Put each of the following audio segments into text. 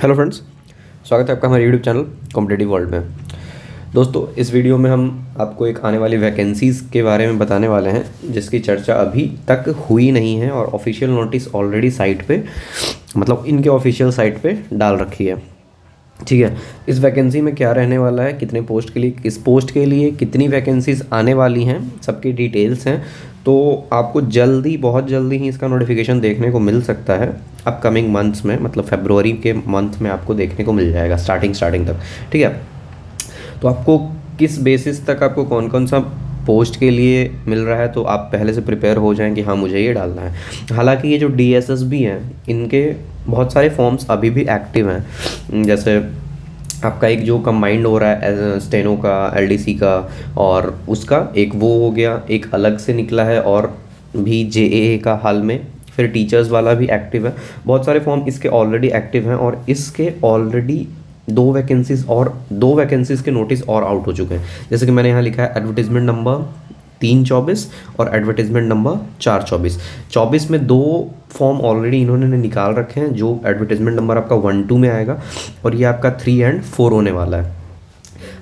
Hello friends, स्वागत है आपका हमारे यूट्यूब चैनल कॉम्पिटिटिव वर्ल्ड में। दोस्तों, इस वीडियो में हम आपको एक आने वाली वैकेंसीज़ के बारे में बताने वाले हैं जिसकी चर्चा अभी तक हुई नहीं है और ऑफिशियल नोटिस ऑलरेडी साइट पे मतलब इनके ऑफिशियल साइट पे डाल रखी है। ठीक है, इस वैकेंसी में क्या रहने वाला है, कितने पोस्ट के लिए, किस पोस्ट के लिए कितनी वैकेंसीज आने वाली हैं, सबकी डिटेल्स हैं। तो आपको जल्दी, बहुत जल्दी ही इसका नोटिफिकेशन देखने को मिल सकता है अपकमिंग मंथ्स में, मतलब फरवरी के मंथ में आपको देखने को मिल जाएगा स्टार्टिंग तक। ठीक है, तो आपको किस बेसिस तक आपको कौन कौन सा पोस्ट के लिए मिल रहा है, तो आप पहले से प्रिपेयर हो जाएं कि हाँ मुझे ये डालना है। हालांकि ये जो DSSB हैं, इनके बहुत सारे फॉर्म्स अभी भी एक्टिव हैं। जैसे आपका एक जो कंबाइंड हो रहा है स्टेनो का, LDC का और उसका एक वो हो गया, एक अलग से निकला है और भी JAA का हाल में, फिर टीचर्स वाला भी एक्टिव है। बहुत सारे फॉर्म इसके ऑलरेडी एक्टिव हैं और इसके ऑलरेडी दो वैकेंसीज़ के नोटिस और आउट हो चुके हैं। जैसे कि मैंने यहाँ लिखा है एडवर्टीजमेंट नंबर 324 और एडवर्टीजमेंट नंबर 424। 24 में दो फॉर्म ऑलरेडी इन्होंने निकाल रखे हैं, जो एडवर्टीजमेंट नंबर आपका 1-2 में आएगा और ये आपका 3 और 4 होने वाला है।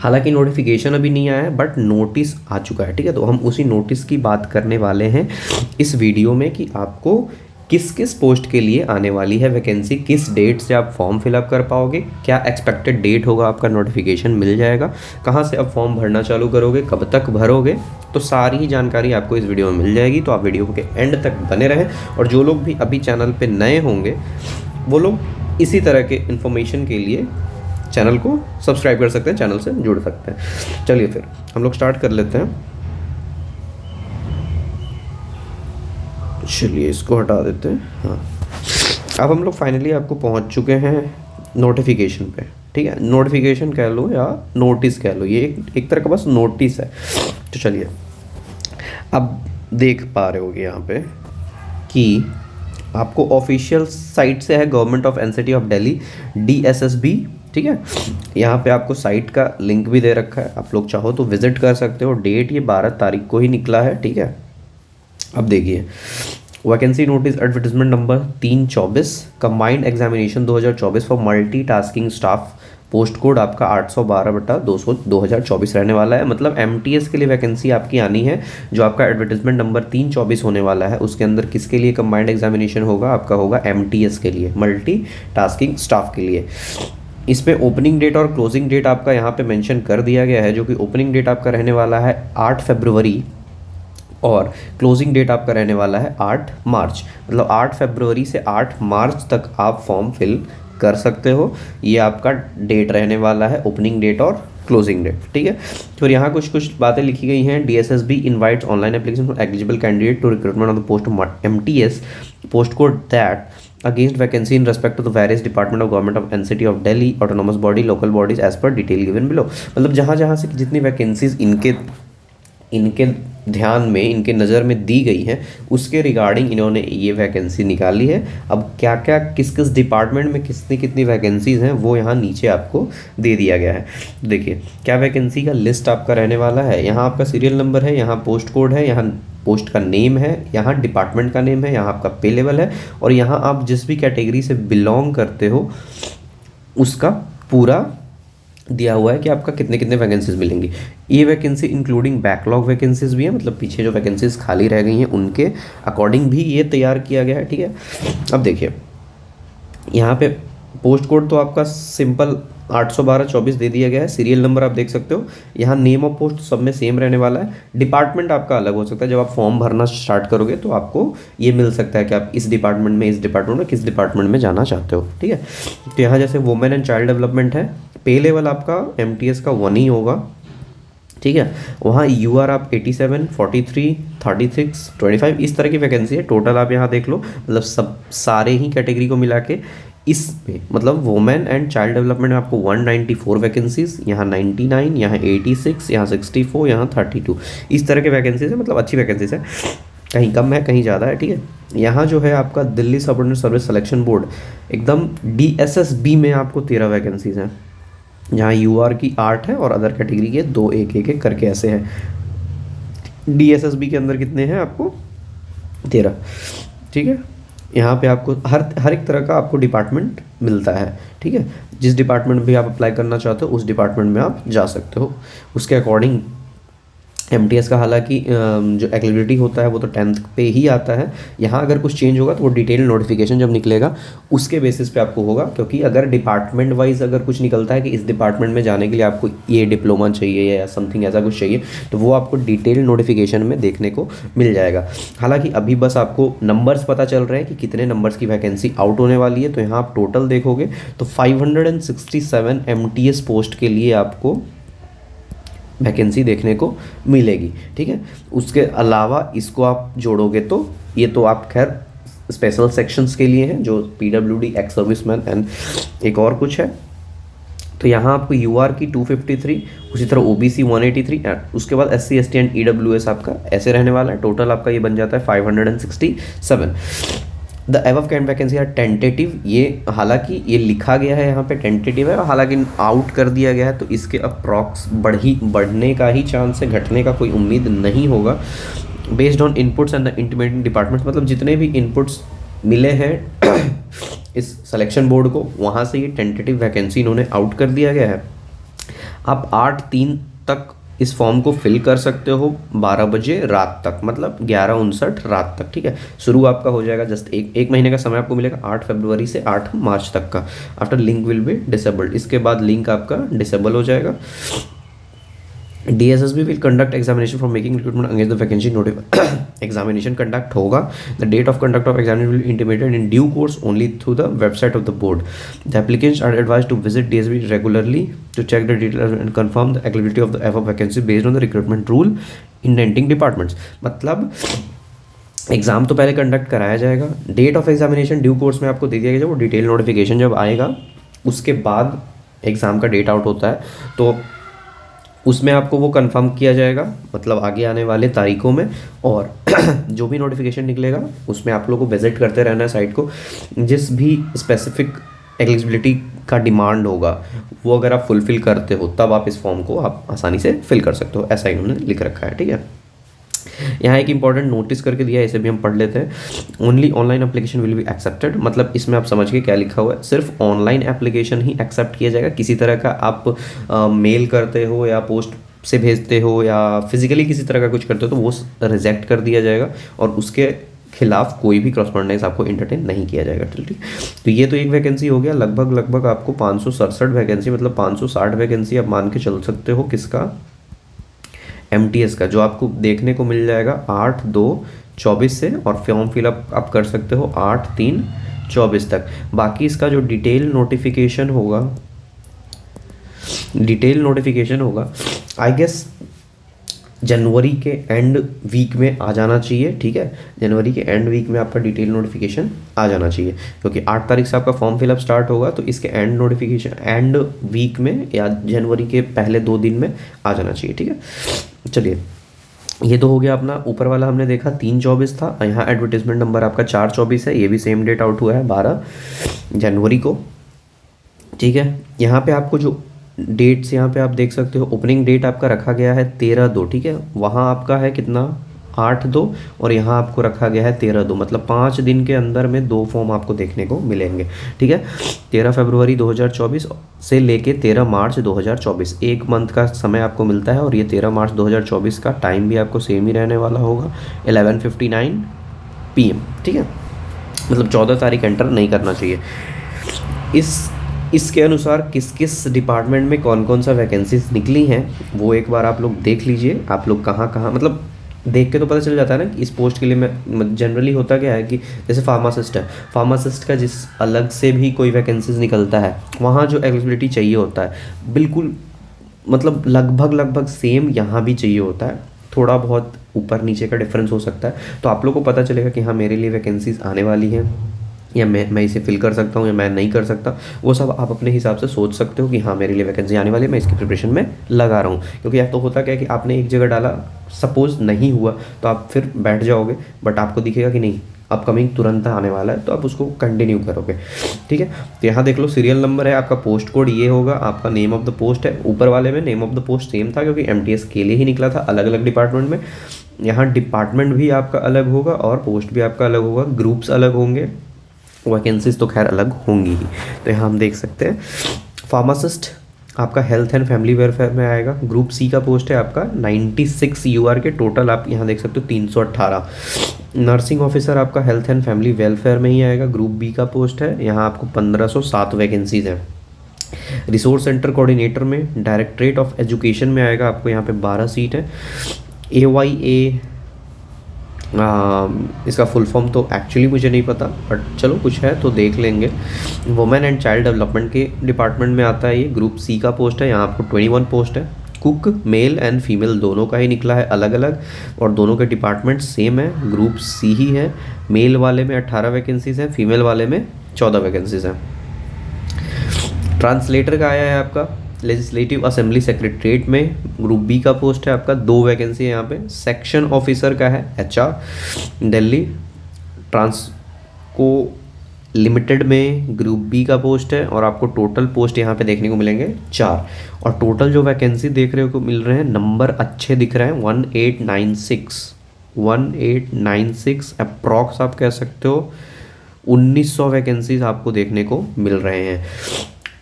हालांकि नोटिफिकेशन अभी नहीं आया है बट नोटिस आ चुका है। ठीक है, तो हम उसी नोटिस की बात करने वाले हैं इस वीडियो में कि आपको किस किस पोस्ट के लिए आने वाली है वैकेंसी, किस डेट से आप फॉर्म फिलअप कर पाओगे, क्या एक्सपेक्टेड डेट होगा आपका, नोटिफिकेशन मिल जाएगा, कहाँ से आप फॉर्म भरना चालू करोगे, कब तक भरोगे, तो सारी ही जानकारी आपको इस वीडियो में मिल जाएगी। तो आप वीडियो के एंड तक बने रहें और जो लोग भी अभी चैनल पर नए होंगे वो लोग इसी तरह के इन्फॉर्मेशन के लिए चैनल को सब्सक्राइब कर सकते हैं, चैनल से जुड़ सकते हैं। चलिए फिर हम लोग स्टार्ट कर लेते हैं। चलिए इसको हटा देते हैं। हाँ, अब हम लोग फाइनली आपको पहुंच चुके हैं नोटिफिकेशन पे। ठीक है, नोटिफिकेशन कह लो या नोटिस कह लो, ये एक तरह का बस नोटिस है। तो चलिए, अब देख पा रहे होगे यहाँ पे कि आपको ऑफिशियल साइट से है government of NCT of Delhi DSSB। ठीक है, यहाँ पे आपको साइट का लिंक भी दे रखा है, आप लोग चाहो तो विजिट कर सकते हो। डेट ये 12 तारीख को ही निकला है। ठीक है, अब देखिए, vacancy notice advertisement number 324 combined examination 2024 for multitasking staff, post code आपका 812/2024 रहने वाला है। मतलब MTS के लिए वैकेंसी आपकी आनी है। जो आपका एडवर्टीजमेंट नंबर 324 होने वाला है उसके अंदर किसके लिए कंबाइंड एग्जामिनेशन होगा, आपका होगा MTS के लिए, मल्टी टास्किंग स्टाफ के लिए। इसमें ओपनिंग डेट और क्लोजिंग डेट आपका यहाँ पे मेंशन कर दिया गया है, जो कि ओपनिंग डेट आपका रहने वाला है 8 फरवरी और क्लोजिंग डेट आपका रहने वाला है 8 मार्च। मतलब 8 फरवरी से 8 मार्च तक आप फॉर्म फिल कर सकते हो। ये आपका डेट रहने वाला है, ओपनिंग डेट और क्लोजिंग डेट। ठीक है, फिर यहाँ कुछ बातें लिखी गई हैं। DSSB invites online application for eligible candidate to recruitment of the post MTS post code that against vacancy in respect to the various department of government of NCT of Delhi autonomous body local bodies as per detail given below. मतलब जहाँ से जितनी vacancies इनके ध्यान में, इनके नज़र में दी गई है उसके रिगार्डिंग इन्होंने ये वैकेंसी निकाली है। अब क्या क्या किस किस डिपार्टमेंट में कितनी वैकेंसीज़ हैं वो यहाँ नीचे आपको दे दिया गया है। देखिए, क्या वैकेंसी का लिस्ट आपका रहने वाला है। यहाँ आपका सीरियल नंबर है, यहाँ पोस्ट कोड है, यहाँ पोस्ट का नेम है, यहाँ डिपार्टमेंट का नेम है, यहाँ आपका पे लेवल है और यहाँ आप जिस भी कैटेगरी से बिलोंग करते हो उसका पूरा दिया हुआ है कि आपका कितने वैकेंसीज मिलेंगी। ये वैकेंसी इंक्लूडिंग बैकलॉग वैकेंसीज भी है, मतलब पीछे जो वैकेंसीज खाली रह गई हैं उनके अकॉर्डिंग भी ये तैयार किया गया है। ठीक है, अब देखिए, यहाँ पे पोस्ट कोड तो आपका सिंपल 812/24 दे दिया गया है। सीरियल नंबर आप देख सकते हो। यहाँ नेम ऑफ पोस्ट सब में सेम रहने वाला है। डिपार्टमेंट आपका अलग हो सकता है, जब आप फॉर्म भरना स्टार्ट करोगे तो आपको ये मिल सकता है कि आप इस डिपार्टमेंट में किस डिपार्टमेंट में जाना चाहते हो। ठीक है, तो यहाँ जैसे वुमेन एंड चाइल्ड डेवलपमेंट है, पे लेवल आपका MTS का 1 ही होगा। ठीक है, वहाँ UR आप 87, 43, 36, 25 इस तरह की वैकेंसी है। टोटल आप यहाँ देख लो, मतलब सब सारे ही कैटेगरी को मिला के इस पे, मतलब वुमेन एंड चाइल्ड डेवलपमेंट में आपको 194 वैकेंसीज, यहाँ 99, यहाँ 86, यहाँ 64, यहाँ 32 इस तरह के वैकेंसीज है। मतलब अच्छी वैकेंसीज है, कहीं कम है कहीं ज़्यादा है। ठीक है, यहाँ जो है आपका Delhi subordinate service selection board एकदम DSSB में आपको 13 वैकेंसीज हैं, जहाँ UR की 8 है और अदर कैटेगरी के 2 एक करके ऐसे हैं। DSSB के अंदर कितने हैं आपको 13। ठीक है, यहाँ पे आपको हर एक तरह का आपको डिपार्टमेंट मिलता है, ठीक है। जिस डिपार्टमेंट भी आप अप्लाई करना चाहते हो उस डिपार्टमेंट में आप जा सकते हो उसके अकॉर्डिंग। एमटीएस का हालांकि जो एलिजिबिलिटी होता है वो तो 10th पे ही आता है। यहाँ अगर कुछ चेंज होगा तो वो डिटेल नोटिफिकेशन जब निकलेगा उसके बेसिस पे आपको होगा, क्योंकि अगर डिपार्टमेंट वाइज अगर कुछ निकलता है कि इस डिपार्टमेंट में जाने के लिए आपको ये डिप्लोमा चाहिए या समथिंग ऐसा कुछ चाहिए, तो वो आपको डिटेल नोटिफिकेशन में देखने को मिल जाएगा। हालांकि अभी बस आपको नंबर्स पता चल रहे हैं कि कितने नंबर्स की वैकेंसी आउट होने वाली है। तो यहाँ आप टोटल देखोगे तो 567 एमटीएस पोस्ट के लिए आपको वैकेंसी देखने को मिलेगी, ठीक है। उसके अलावा इसको आप जोड़ोगे तो ये तो आप खैर स्पेशल सेक्शंस के लिए हैं जो पीडब्ल्यूडी, एक्स सर्विसमैन एंड एक और कुछ है। तो यहाँ आपको यूआर की 253, उसी तरह ओबीसी 183, उसके बाद एससी एसटी एंड ईडब्ल्यूएस आपका ऐसे रहने वाला है। टोटल आपका ये बन जाता है 567। द एबव कैंड वैकेंसी आर टेंटेटिव, ये हालांकि ये लिखा गया है यहाँ पे टेंटेटिव है, हालांकि आउट कर दिया गया है तो इसके अप्रॉक्स बढ़ने का ही चांस है, घटने का कोई उम्मीद नहीं होगा। Based on inputs and the intimating department, मतलब जितने भी इनपुट्स मिले हैं इस सिलेक्शन बोर्ड को वहाँ से ये टेंटेटिव वैकेंसी इन्होंने आउट कर दिया गया है। आप 8/3 तक इस फॉर्म को फिल कर सकते हो 12 बजे रात तक, मतलब 11:59 रात तक, ठीक है। शुरू आपका हो जाएगा जस्ट एक महीने का समय आपको मिलेगा 8 फरवरी से 8 मार्च तक का। After link will be disabled, इसके बाद लिंक आपका डिसेबल हो जाएगा। DSSB will conduct examination for making recruitment against the vacancy notified examination conduct होगा। The date of conduct of examination will be intimated in due course only through the website of the board. The applicants are advised to visit DSSB regularly to check the details and confirm the eligibility of the above vacancy based on the recruitment rule indenting departments। मतलब exam तो पहले conduct कराया जाएगा, date of examination due course में आपको दे दिया गया, वो डिटेल नोटिफिकेशन जब आएगा उसके बाद एग्ज़ाम का डेट आउट होता है तो उसमें आपको वो कंफर्म किया जाएगा, मतलब आगे आने वाले तारीखों में। और जो भी नोटिफिकेशन निकलेगा उसमें आप लोगों को विजिट करते रहना है साइट को। जिस भी स्पेसिफिक एलिजिबिलिटी का डिमांड होगा वो अगर आप फुलफ़िल करते हो तब आप इस फॉर्म को आप आसानी से फिल कर सकते हो, ऐसा इन्होंने लिख रखा है, ठीक है। यहाँ एक इंपॉर्टेंट नोटिस करके दिया है, इसे भी हम पढ़ लेते हैं। Only online application will be accepted, मतलब इसमें आप समझ के क्या लिखा हुआ है, सिर्फ ऑनलाइन एप्लीकेशन ही एक्सेप्ट किया जाएगा। किसी तरह का आप मेल करते हो या पोस्ट से भेजते हो या फिजिकली किसी तरह का कुछ करते हो तो वो रिजेक्ट कर दिया जाएगा और उसके खिलाफ कोई भी क्रॉसपॉन्डेंस आपको इंटरटेन नहीं किया जाएगा, ठीक। तो ये तो एक वैकेंसी हो गया। लगभग आपको 567 वैकेंसी, मतलब 560 वैकेंसी आप मान के चल सकते हो किसका, एमटीएस का, जो आपको देखने को मिल जाएगा 8/2/24 से, और फॉर्म फिलअप आप कर सकते हो 8/3/24 तक। बाकी इसका जो डिटेल नोटिफिकेशन होगा आई गेस जनवरी के एंड वीक में आ जाना चाहिए, ठीक है। जनवरी के एंड वीक में आपका डिटेल नोटिफिकेशन आ जाना चाहिए, क्योंकि 8 तारीख से आपका फॉर्म फिलअप स्टार्ट होगा तो इसके एंड वीक में या जनवरी के पहले 2 दिन में आ जाना चाहिए, ठीक है। चलिए, ये तो हो गया अपना ऊपर वाला, हमने देखा 3/24 था। यहाँ एडवर्टीजमेंट नंबर आपका 4/24 है, ये भी सेम डेट आउट हुआ है 12 जनवरी को, ठीक है। यहाँ पे आपको जो डेट्स यहाँ पे आप देख सकते हो, ओपनिंग डेट आपका रखा गया है 13/2, ठीक है। वहाँ आपका है कितना 8/2 और यहाँ आपको रखा गया है 13/2, मतलब 5 दिन के अंदर में 2 फॉर्म आपको देखने को मिलेंगे, ठीक है। 13 फरवरी 2024 से लेके 13 मार्च 2024, 1 मंथ का समय आपको मिलता है। और ये 13 मार्च 2024 का टाइम भी आपको सेम ही रहने वाला होगा, 11:59 PM, ठीक है। मतलब 14 तारीख एंटर नहीं करना चाहिए। इसके अनुसार किस किस डिपार्टमेंट में कौन कौन सा वैकेंसीज निकली हैं वो एक बार आप लोग देख लीजिए। आप लोग कहाँ मतलब देख के तो पता चल जाता है ना कि इस पोस्ट के लिए मैं जनरली होता क्या है कि जैसे फार्मासिस्ट है, फार्मासिस्ट का जिस अलग से भी कोई वैकेंसीज निकलता है वहाँ जो एलिजिबिलिटी चाहिए होता है बिल्कुल मतलब लगभग सेम यहाँ भी चाहिए होता है, थोड़ा बहुत ऊपर नीचे का डिफरेंस हो सकता है। तो आप लोग को पता चलेगा कि हाँ मेरे लिए वैकेंसीज आने वाली हैं या मैं इसे फिल कर सकता हूँ या मैं नहीं कर सकता, वो सब आप अपने हिसाब से सोच सकते हो कि हाँ मेरे लिए वैकेंसी आने वाली है, मैं इसकी प्रिपरेशन में लगा रहा हूँ। क्योंकि या तो होता क्या है कि आपने एक जगह डाला, सपोज नहीं हुआ तो आप फिर बैठ जाओगे, बट आपको दिखेगा कि नहीं अपकमिंग तुरंत आने वाला है तो आप उसको कंटिन्यू करोगे, ठीक है। तो यहाँ देख लो सीरियल नंबर है आपका, पोस्ट कोड ये होगा, आपका नेम ऑफ द पोस्ट है। ऊपर वाले में name of the post same था क्योंकि एमटीएस के लिए ही निकला था, अलग अलग डिपार्टमेंट में। यहाँ डिपार्टमेंट भी आपका अलग होगा और पोस्ट भी आपका अलग होगा, ग्रुप्स अलग होंगे, वैकेंसीज तो खैर अलग होंगी ही। तो यहाँ हम देख सकते हैं फार्मासिस्ट आपका हेल्थ एंड फैमिली वेलफेयर में आएगा। ग्रुप सी का पोस्ट है आपका 96 यूआर के टोटल, आप यहाँ देख सकते हो 318। नर्सिंग ऑफिसर आपका हेल्थ एंड फैमिली वेलफेयर में ही आएगा। ग्रुप बी का पोस्ट है, यहाँ आपको 1507 वैकेंसीज हैं। रिसोर्स सेंटर कोऑर्डिनेटर में डायरेक्टरेट ऑफ एजुकेशन में आएगा, आपको यहाँ पे 12 सीट है। AYA इसका फुल फॉर्म तो एक्चुअली मुझे नहीं पता, बट चलो कुछ है तो देख लेंगे। वुमेन एंड चाइल्ड डेवलपमेंट के डिपार्टमेंट में आता है ये। ग्रुप सी का पोस्ट है, यहाँ आपको 21 पोस्ट है। कुक मेल एंड फीमेल दोनों का ही निकला है अलग अलग, और दोनों के डिपार्टमेंट सेम है, ग्रुप सी ही है। मेल वाले में 18 वैकेंसीज हैं, फीमेल वाले में 14 वैकेंसीज हैं। ट्रांसलेटर का आया है आपका लेजिस्लेटिव असेंबली सेक्रेटरीट में, ग्रुप बी का पोस्ट है आपका, 2 वैकेंसी है यहाँ पे। सेक्शन ऑफिसर का है HR दिल्ली ट्रांसको लिमिटेड में, ग्रुप बी का पोस्ट है, और आपको टोटल पोस्ट यहाँ पे देखने को मिलेंगे 4। और टोटल जो वैकेंसी देख रहे को मिल रहे हैं, नंबर अच्छे दिख रहे हैं, 1896 अप्रॉक्स आप कह सकते हो 1900 वैकेंसीज आपको देखने को मिल रहे हैं।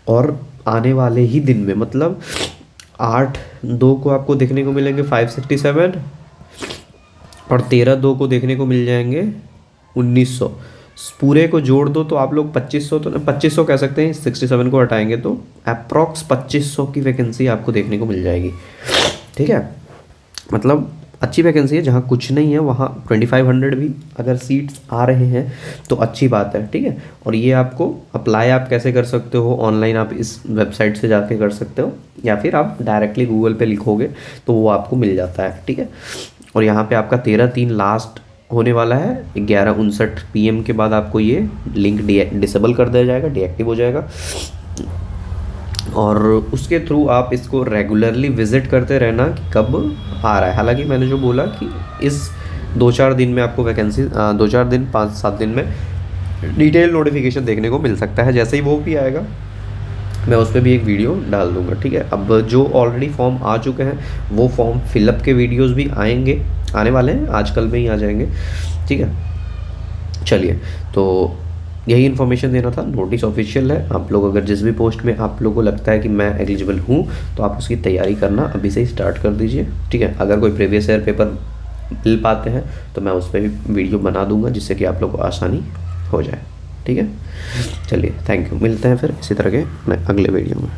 और आने वाले ही दिन में मतलब 8/2 को आपको देखने को मिलेंगे 567, और 13/2 को देखने को मिल जाएंगे 1900। पूरे को जोड़ दो तो आप लोग 2500 तो 2500 कह सकते हैं, 67 को हटाएंगे तो अप्रॉक्स 2500 की वैकेंसी आपको देखने को मिल जाएगी। ठीक है, मतलब अच्छी वैकेंसी है। जहाँ कुछ नहीं है वहाँ 2500 भी अगर सीट्स आ रहे हैं तो अच्छी बात है। ठीक है, और ये आपको अप्लाई आप कैसे कर सकते हो, ऑनलाइन आप इस वेबसाइट से जाके कर सकते हो, या फिर आप डायरेक्टली गूगल पे लिखोगे तो वो आपको मिल जाता है। ठीक है, और यहाँ पे आपका 13/3 लास्ट होने वाला है। 11:59 PM के बाद आपको ये लिंक डिसेबल कर दिया जाएगा, डीएक्टिव हो जाएगा, और उसके थ्रू आप इसको रेगुलरली विजिट करते रहना कि कब आ रहा है। हालांकि मैंने जो बोला कि इस 2-4 दिन में आपको वैकेंसी 2-4 दिन 5-7 दिन में डिटेल नोटिफिकेशन देखने को मिल सकता है। जैसे ही वो भी आएगा मैं उस पर भी एक वीडियो डाल दूंगा। ठीक है, अब जो ऑलरेडी फॉर्म आ चुके हैं वो फॉर्म फिलअप के वीडियोस भी आने वाले हैं, आजकल में ही आ जाएंगे। ठीक है, चलिए, तो यही इन्फॉर्मेशन देना था। नोटिस ऑफिशियल है, आप लोग अगर जिस भी पोस्ट में आप लोगों को लगता है कि मैं एलिजिबल हूँ तो आप उसकी तैयारी करना अभी से ही स्टार्ट कर दीजिए। ठीक है, अगर कोई प्रीवियस ईयर पेपर मिल पाते हैं तो मैं उस पर भी वीडियो बना दूंगा जिससे कि आप लोग को आसानी हो जाए। ठीक है, चलिए, थैंक यू। मिलते हैं फिर इसी तरह के अगले वीडियो में।